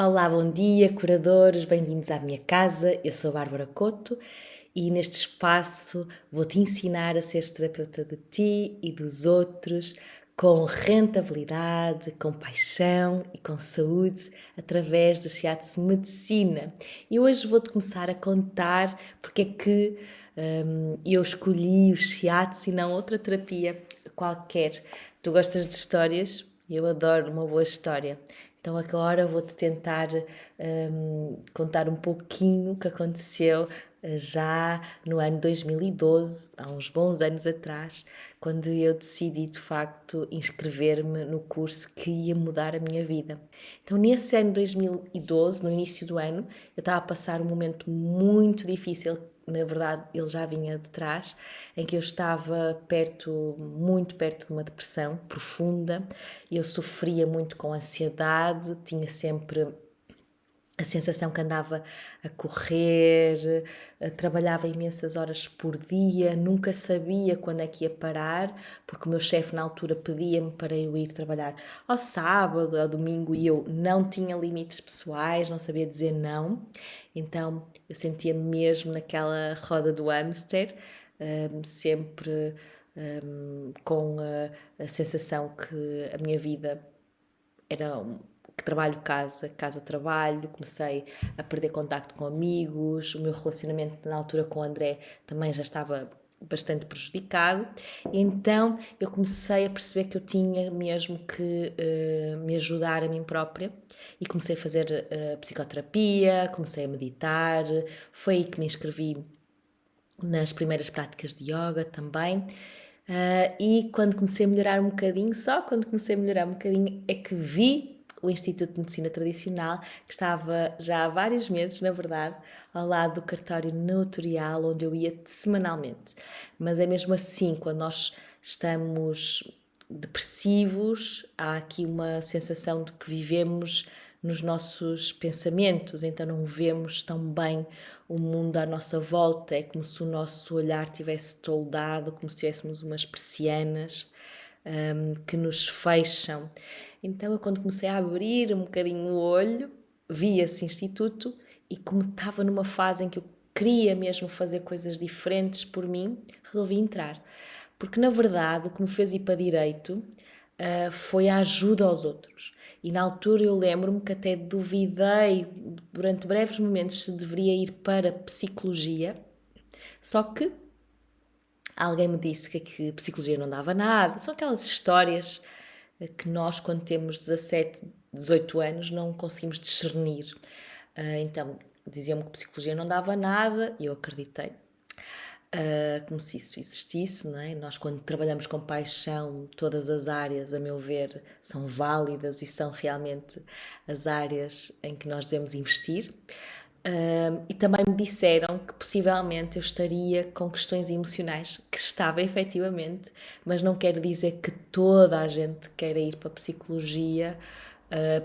Olá, bom dia, curadores, bem-vindos à minha casa. Eu sou a Bárbara Couto e neste espaço vou-te ensinar a seres terapeuta de ti e dos outros com rentabilidade, com paixão e com saúde através do Shiatsu Medicina. E hoje vou-te começar a contar porque é que eu escolhi o Shiatsu e não outra terapia qualquer. Tu gostas de histórias? Eu adoro uma boa história. Então agora vou-te tentar contar um pouquinho o que aconteceu já no ano 2012, há uns bons anos atrás, quando eu decidi de facto inscrever-me no curso que ia mudar a minha vida. Então nesse ano 2012, no início do ano, eu estava a passar um momento muito difícil. Na verdade, ele já vinha de trás, em que eu estava muito perto de uma depressão profunda. Eu sofria muito com ansiedade, tinha sempre a sensação que andava a correr, trabalhava imensas horas por dia, nunca sabia quando é que ia parar, porque o meu chefe na altura pedia-me para eu ir trabalhar ao sábado, ao domingo, e eu não tinha limites pessoais, não sabia dizer não, então eu sentia mesmo naquela roda do hamster, sempre com a sensação que a minha vida era que trabalho, casa, casa, trabalho, comecei a perder contacto com amigos, o meu relacionamento na altura com o André também já estava bastante prejudicado, então eu comecei a perceber que eu tinha mesmo que me ajudar a mim própria e comecei a fazer psicoterapia, comecei a meditar, foi aí que me inscrevi nas primeiras práticas de yoga também. E quando comecei a melhorar um bocadinho, só quando comecei a melhorar um bocadinho, é que vi o Instituto de Medicina Tradicional, que estava já há vários meses, na verdade, ao lado do cartório notarial, onde eu ia semanalmente. Mas é mesmo assim, quando nós estamos depressivos, há aqui uma sensação de que vivemos nos nossos pensamentos, então não vemos tão bem o mundo à nossa volta, é como se o nosso olhar tivesse toldado, como se tivéssemos umas persianas que nos fecham. Então eu quando comecei a abrir um bocadinho o olho, vi esse instituto e como estava numa fase em que eu queria mesmo fazer coisas diferentes por mim, resolvi entrar. Porque na verdade o que me fez ir para direito foi a ajuda aos outros. E na altura eu lembro-me que até duvidei durante breves momentos se deveria ir para psicologia, só que alguém me disse que psicologia não dava nada. São aquelas histórias que nós, quando temos 17, 18 anos, não conseguimos discernir. Então, diziam-me que psicologia não dava nada e eu acreditei. Como se isso existisse, não é? Nós, quando trabalhamos com paixão, todas as áreas, a meu ver, são válidas e são realmente as áreas em que nós devemos investir. E também me disseram que possivelmente eu estaria com questões emocionais, que estava efetivamente, mas não quer dizer que toda a gente queira ir para a psicologia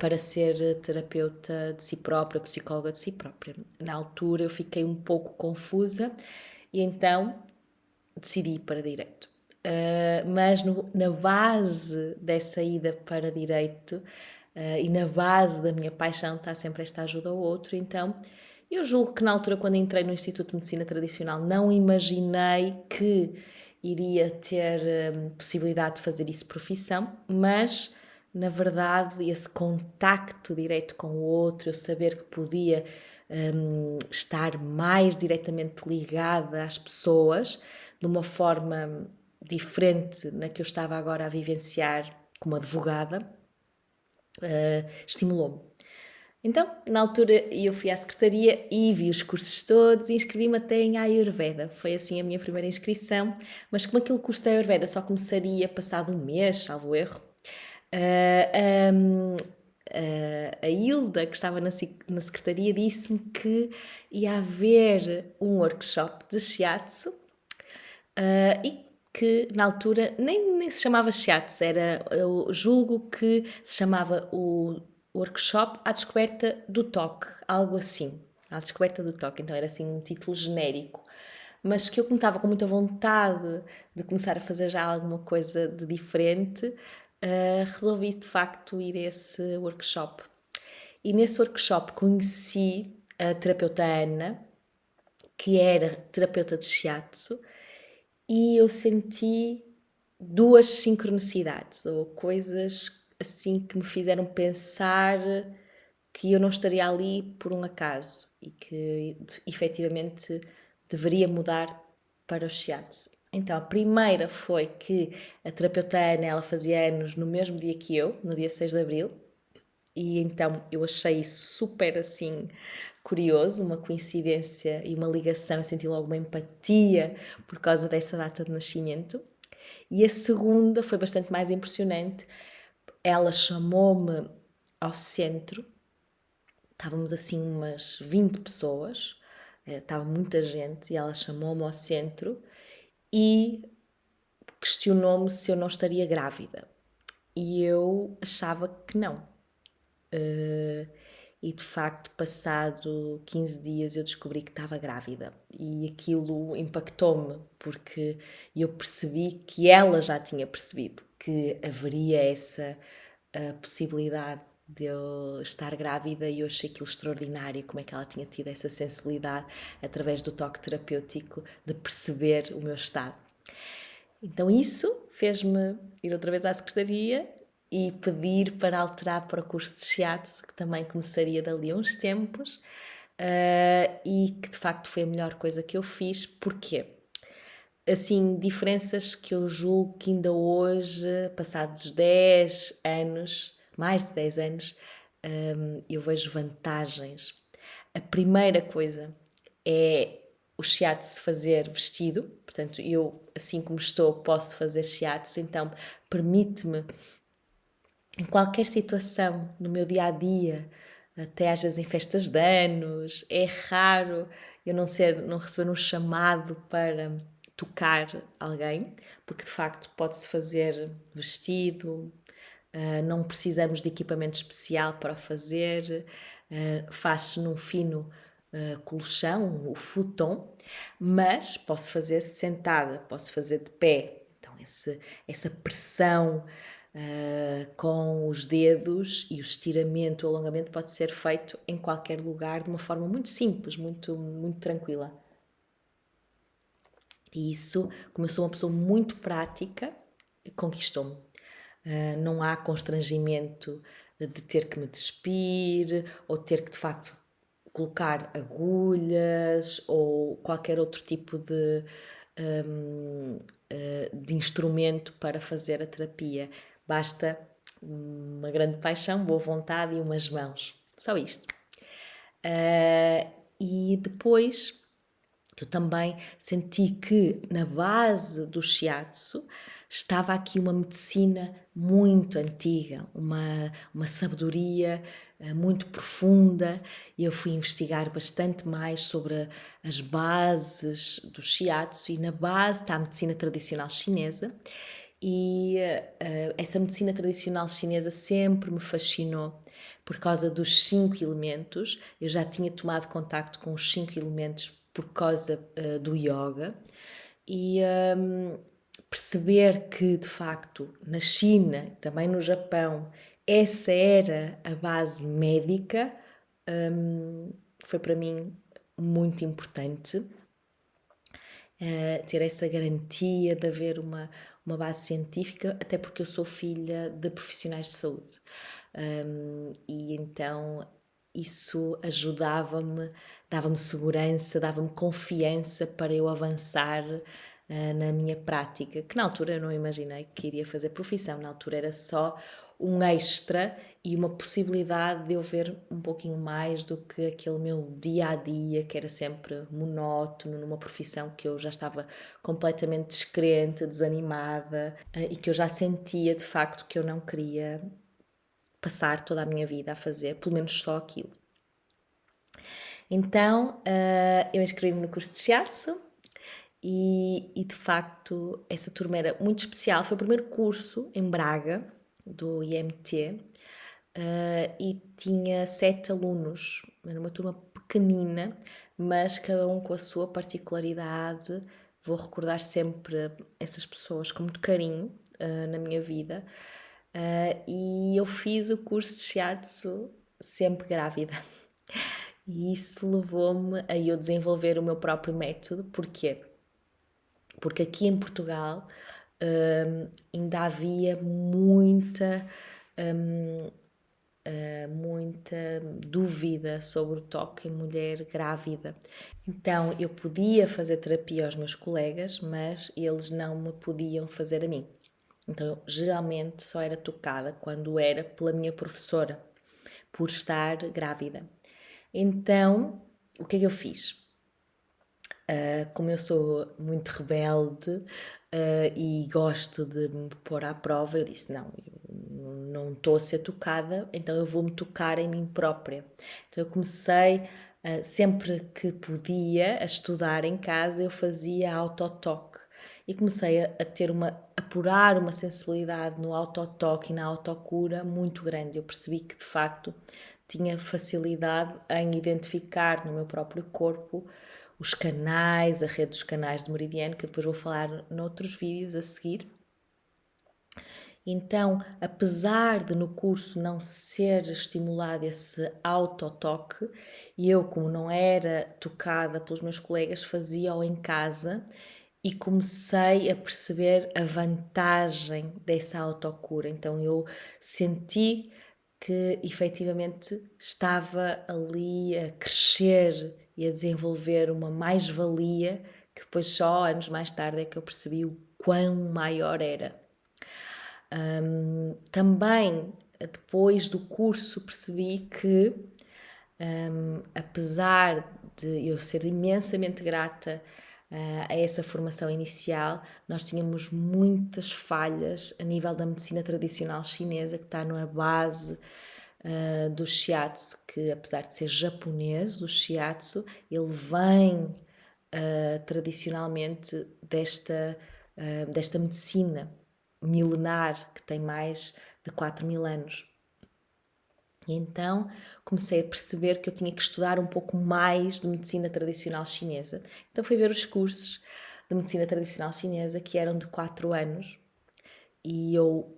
para ser terapeuta de si própria, psicóloga de si própria. Na altura eu fiquei um pouco confusa e então decidi ir para direito. Mas na base dessa ida para direito e na base da minha paixão está sempre esta ajuda ao outro, então eu julgo que na altura quando entrei no Instituto de Medicina Tradicional não imaginei que iria ter possibilidade de fazer isso profissão, mas na verdade esse contacto direto com o outro, eu saber que podia estar mais diretamente ligada às pessoas de uma forma diferente na que eu estava agora a vivenciar como advogada, estimulou-me. Então, na altura, eu fui à secretaria e vi os cursos todos e inscrevi-me até em Ayurveda. Foi assim a minha primeira inscrição, mas como aquele curso de Ayurveda só começaria passado um mês, salvo erro, a Hilda, que estava na secretaria, disse-me que ia haver um workshop de shiatsu e que na altura nem se chamava shiatsu, era, eu julgo que se chamava o workshop à descoberta do toque, algo assim, à descoberta do toque, então era assim um título genérico, mas que eu como estava com muita vontade de começar a fazer já alguma coisa de diferente, resolvi de facto ir a esse workshop. E nesse workshop conheci a terapeuta Ana, que era terapeuta de shiatsu, e eu senti duas sincronicidades, ou coisas assim que me fizeram pensar que eu não estaria ali por um acaso e que efetivamente deveria mudar para o shiatsu. Então, a primeira foi que a terapeuta Ana, ela fazia anos no mesmo dia que eu, no dia 6 de Abril, e então eu achei isso super assim curioso, uma coincidência e uma ligação, eu senti logo uma empatia por causa dessa data de nascimento. E a segunda foi bastante mais impressionante, ela chamou-me ao centro, estávamos assim umas 20 pessoas, estava muita gente, e ela chamou-me ao centro e questionou-me se eu não estaria grávida. E eu achava que não. E de facto, passado 15 dias, eu descobri que estava grávida. E aquilo impactou-me, porque eu percebi que ela já tinha percebido que haveria essa possibilidade de eu estar grávida, e eu achei aquilo extraordinário, como é que ela tinha tido essa sensibilidade através do toque terapêutico de perceber o meu estado. Então isso fez-me ir outra vez à secretaria e pedir para alterar para o curso de shiatsu, que também começaria dali a uns tempos, e que de facto foi a melhor coisa que eu fiz. Porquê? Assim, diferenças que eu julgo que ainda hoje, passados 10 anos, mais de 10 anos, eu vejo vantagens. A primeira coisa é o shiatsu fazer vestido, portanto, eu, assim como estou, posso fazer shiatsu, então permite-me, em qualquer situação, no meu dia a dia, até às vezes em festas de anos, é raro eu não receber um chamado para tocar alguém, porque de facto pode-se fazer vestido, não precisamos de equipamento especial para o fazer, faz-se num fino colchão, o futon, mas posso fazer sentada, posso fazer de pé. Então, essa pressão com os dedos e o estiramento, o alongamento pode ser feito em qualquer lugar de uma forma muito simples, muito tranquila. E isso, como eu sou uma pessoa muito prática, conquistou-me. Não há constrangimento de ter que me despir ou ter que de facto colocar agulhas ou qualquer outro tipo de instrumento para fazer a terapia. Basta uma grande paixão, boa vontade e umas mãos. Só isto. E depois eu também senti que na base do shiatsu estava aqui uma medicina muito antiga, uma sabedoria muito profunda. Eu fui investigar bastante mais sobre as bases do shiatsu, e na base está a medicina tradicional chinesa. E essa medicina tradicional chinesa sempre me fascinou por causa dos 5 elementos. Eu já tinha tomado contacto com os 5 elementos por causa do yoga, e perceber que de facto na China, também no Japão, essa era a base médica, foi para mim muito importante. Ter essa garantia de haver uma base científica, até porque eu sou filha de profissionais de saúde. E então isso ajudava-me, dava-me segurança, dava-me confiança para eu avançar na minha prática, que na altura eu não imaginei que iria fazer profissão, na altura era só um extra e uma possibilidade de eu ver um pouquinho mais do que aquele meu dia a dia, que era sempre monótono, numa profissão que eu já estava completamente descrente, desanimada, e que eu já sentia de facto que eu não queria passar toda a minha vida a fazer, pelo menos só aquilo. Então eu inscrevi-me no curso de shiatsu. E de facto essa turma era muito especial, foi o primeiro curso em Braga do IMT, e tinha 7 alunos, era uma turma pequenina, mas cada um com a sua particularidade. Vou recordar sempre essas pessoas com muito carinho na minha vida. E eu fiz o curso de shiatsu sempre grávida. E isso levou-me a eu desenvolver o meu próprio método. Porquê? Porque aqui em Portugal ainda havia muita dúvida sobre o toque em mulher grávida. Então eu podia fazer terapia aos meus colegas, mas eles não me podiam fazer a mim. Então eu geralmente só era tocada quando era pela minha professora, por estar grávida. Então o que é que eu fiz? Como eu sou muito rebelde e gosto de me pôr à prova, eu disse: não, eu não estou a ser tocada, então eu vou-me tocar em mim própria. Então eu comecei, sempre que podia, a estudar em casa, eu fazia autotoque. E comecei a ter apurar uma sensibilidade no autotoque e na autocura muito grande. Eu percebi que, de facto, tinha facilidade em identificar no meu próprio corpo os canais, a rede dos canais de meridiano, que eu depois vou falar noutros vídeos a seguir. Então, apesar de no curso não ser estimulado esse autotoque, eu, como não era tocada pelos meus colegas, fazia-o em casa e comecei a perceber a vantagem dessa autocura. Então, eu senti que efetivamente estava ali a crescer e a desenvolver uma mais-valia que depois só anos mais tarde é que eu percebi o quão maior era. Também depois do curso percebi que, apesar de eu ser imensamente grata a essa formação inicial, nós tínhamos muitas falhas a nível da medicina tradicional chinesa, que está na base do shiatsu, que apesar de ser japonês, o shiatsu, ele vem tradicionalmente desta medicina milenar que tem mais de 4.000 anos. E então comecei a perceber que eu tinha que estudar um pouco mais de medicina tradicional chinesa. Então fui ver os cursos de medicina tradicional chinesa que eram de 4 anos e eu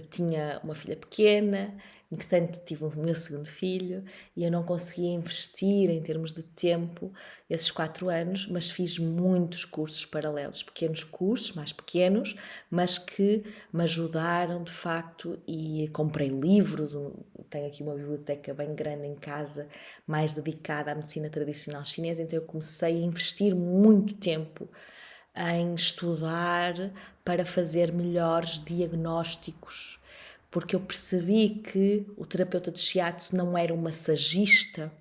tinha uma filha pequena, entretanto tive o meu segundo filho e eu não conseguia investir em termos de tempo esses 4 anos, mas fiz muitos cursos paralelos, pequenos cursos, mais pequenos, mas que me ajudaram de facto e comprei livros, tenho aqui uma biblioteca bem grande em casa, mais dedicada à medicina tradicional chinesa, então eu comecei a investir muito tempo em estudar para fazer melhores diagnósticos, porque eu percebi que o terapeuta de shiatsu não era um massagista,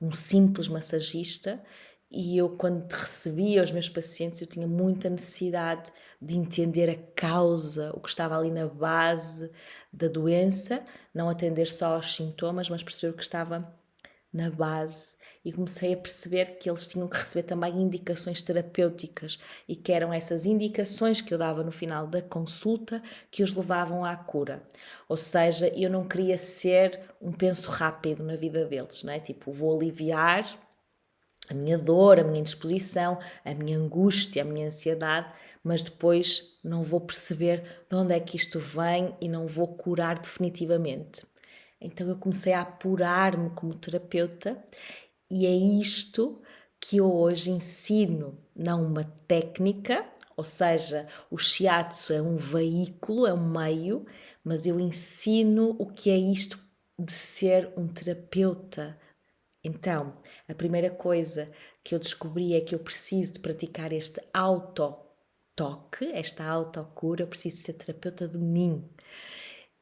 um simples massagista, e eu quando recebia os meus pacientes eu tinha muita necessidade de entender a causa, o que estava ali na base da doença, não atender só aos sintomas, mas perceber o que estava na base, e comecei a perceber que eles tinham que receber também indicações terapêuticas e que eram essas indicações que eu dava no final da consulta que os levavam à cura. Ou seja, eu não queria ser um penso rápido na vida deles, não é? Tipo, vou aliviar a minha dor, a minha indisposição, a minha angústia, a minha ansiedade, mas depois não vou perceber de onde é que isto vem e não vou curar definitivamente. Então eu comecei a apurar-me como terapeuta e é isto que eu hoje ensino, não uma técnica, ou seja, o shiatsu é um veículo, é um meio, mas eu ensino o que é isto de ser um terapeuta. Então, a primeira coisa que eu descobri é que eu preciso de praticar este autotoque, esta autocura, eu preciso ser terapeuta de mim.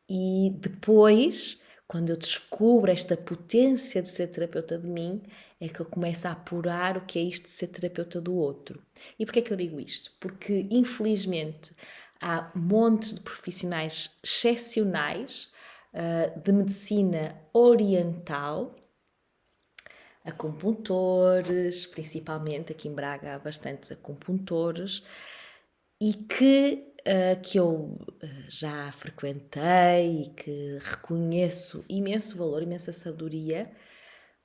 E depois, quando eu descubro esta potência de ser terapeuta de mim, é que eu começo a apurar o que é isto de ser terapeuta do outro. E porquê é que eu digo isto? Porque, infelizmente, há montes de profissionais excepcionais de medicina oriental, acupuntores, principalmente aqui em Braga há bastantes acupuntores, e que eu já frequentei e que reconheço imenso valor, imensa sabedoria,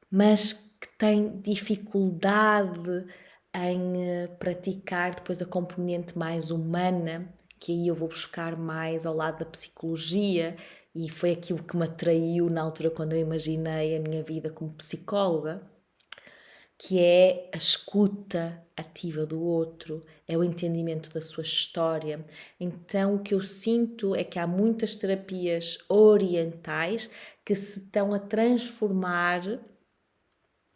mas que têm dificuldade em praticar depois a componente mais humana, que aí eu vou buscar mais ao lado da psicologia e foi aquilo que me atraiu na altura quando eu imaginei a minha vida como psicóloga, que é a escuta ativa do outro, é o entendimento da sua história. Então o que eu sinto é que há muitas terapias orientais que se estão a transformar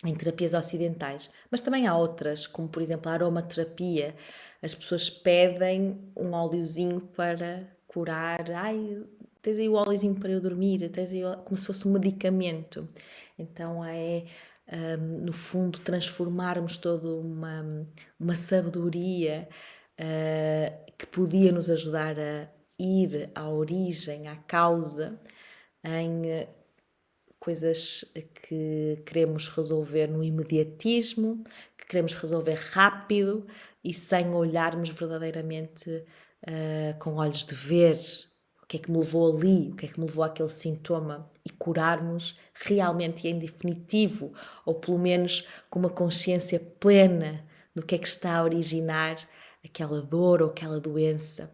em terapias ocidentais, mas também há outras, como por exemplo a aromaterapia. As pessoas pedem um óleozinho para curar, ai, tens aí o óleozinho para eu dormir, tens aí como se fosse um medicamento. Então é, no fundo, transformarmos toda uma sabedoria que podia nos ajudar a ir à origem, à causa, em coisas que queremos resolver no imediatismo, que queremos resolver rápido e sem olharmos verdadeiramente com olhos de ver o que é que me levou ali, o que é que me levou àquele sintoma e curarmos realmente e em definitivo, ou pelo menos com uma consciência plena do que é que está a originar aquela dor ou aquela doença.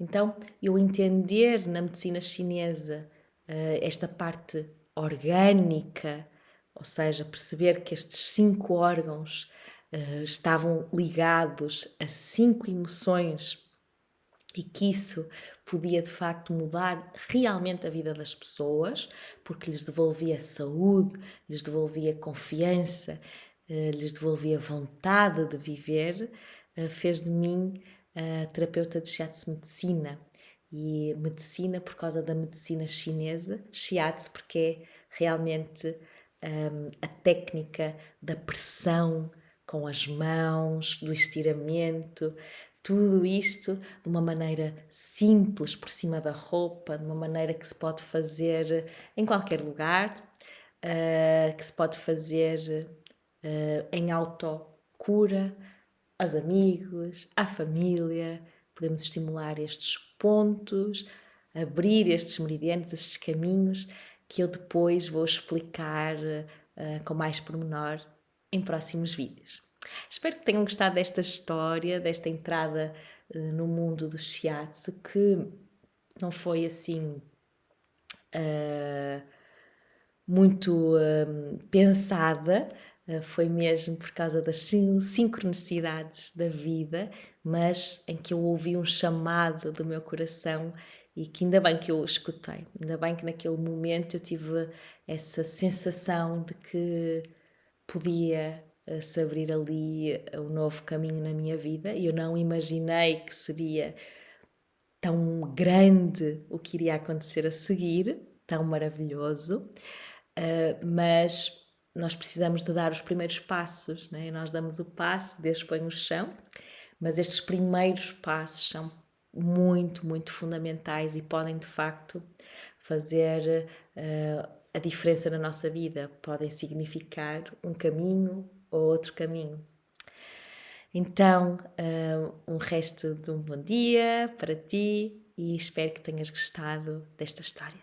Então, eu entender na medicina chinesa esta parte orgânica, ou seja, perceber que estes 5 órgãos estavam ligados a 5 emoções e que isso podia de facto mudar realmente a vida das pessoas, porque lhes devolvia saúde, lhes devolvia confiança, lhes devolvia vontade de viver, fez de mim terapeuta de Shiatsu Medicina. E medicina por causa da medicina chinesa, Shiatsu porque é realmente a técnica da pressão com as mãos, do estiramento, tudo isto de uma maneira simples por cima da roupa, de uma maneira que se pode fazer em qualquer lugar, que se pode fazer em autocura, aos amigos, à família. Podemos estimular estes pontos, abrir estes meridianos, estes caminhos que eu depois vou explicar com mais pormenor em próximos vídeos. Espero que tenham gostado desta história, desta entrada no mundo do shiatsu, que não foi assim muito pensada, foi mesmo por causa das sincronicidades da vida, mas em que eu ouvi um chamado do meu coração e que ainda bem que eu escutei, ainda bem que naquele momento eu tive essa sensação de que podia se abrir ali um novo caminho na minha vida e eu não imaginei que seria tão grande o que iria acontecer a seguir, tão maravilhoso, mas nós precisamos de dar os primeiros passos, né? Nós damos o passo, Deus põe no chão, mas estes primeiros passos são muito, muito fundamentais e podem de facto fazer a diferença na nossa vida, podem significar um caminho ou outro caminho. Então, um resto de um bom dia para ti e espero que tenhas gostado desta história.